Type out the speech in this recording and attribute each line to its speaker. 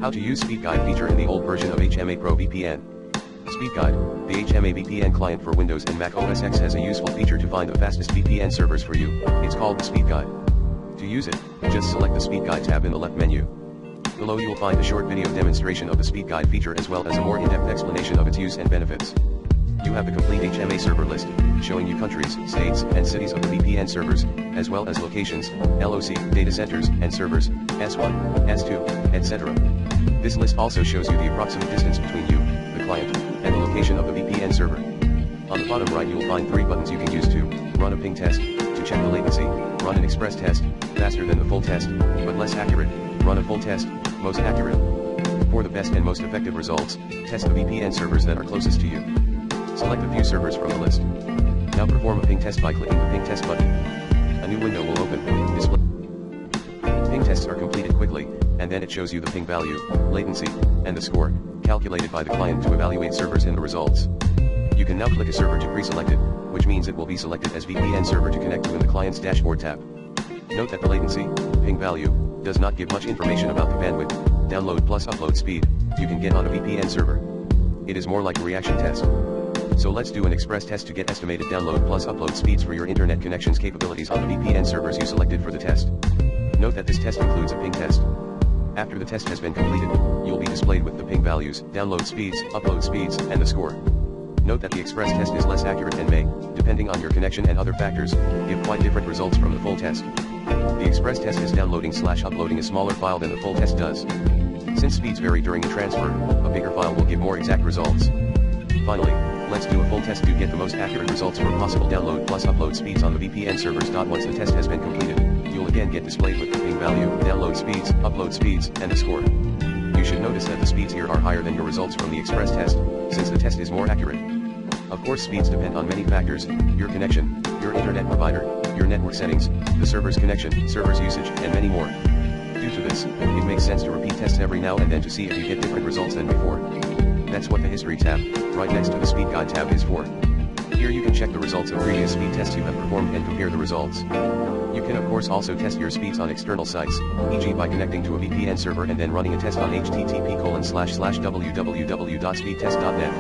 Speaker 1: How to use Speed Guide feature in the old version of HMA PRO VPN. Speed Guide, the HMA VPN client for Windows and Mac OS X, has a useful feature to find the fastest VPN servers for you. It's called the Speed Guide. To use it, just select the Speed Guide tab in the left menu. Below you will find a short video demonstration of the Speed Guide feature as well as a more in-depth explanation of its use and benefits. You have the complete HMA server list, showing you countries, states, and cities of the VPN servers, as well as locations, LOC, data centers, and servers, S1, S2, etc. This list also shows you the approximate distance between you, the client, and the location of the VPN server. On the bottom right you will find 3 buttons you can use to run a ping test, to check the latency, run an express test, faster than the full test, but less accurate, run a full test, most accurate. For the best and most effective results, test the VPN servers that are closest to you. Select a few servers from the list. Now perform a ping test by clicking the ping test button. A new window will open, display. Ping tests are completed quickly, and then it shows you the ping value, latency, and the score, calculated by the client to evaluate servers in the results. You can now click a server to pre-select it, which means it will be selected as VPN server to connect to in the client's dashboard tab. Note that the latency, ping value, does not give much information about the bandwidth, download plus upload speed, you can get on a VPN server. It is more like a reaction test. So let's do an express test to get estimated download plus upload speeds for your internet connections capabilities on the VPN servers you selected for the test. Note that this test includes a ping test. After the test has been completed, you'll be displayed with the ping values, download speeds, upload speeds, and the score. Note that the express test is less accurate and may, depending on your connection and other factors, give quite different results from the full test. The express test is downloading/uploading a smaller file than the full test does. Since speeds vary during the transfer, a bigger file will give more exact results. Finally, let's do a full test to get the most accurate results for possible download plus upload speeds on the VPN servers. Once the test has been completed, you'll again get displayed with the ping value, download speeds, upload speeds, and the score. You should notice that the speeds here are higher than your results from the express test, since the test is more accurate. Of course, speeds depend on many factors: your connection, your internet provider, your network settings, the server's connection, server's usage, and many more. Due to this, it makes sense to repeat tests every now and then to see if you get different results than before. That's what the History tab, right next to the Speed Guide tab, is for. Here you can check the results of previous speed tests you have performed and compare the results. You can of course also test your speeds on external sites, e.g. by connecting to a VPN server and then running a test on http://www.speedtest.net.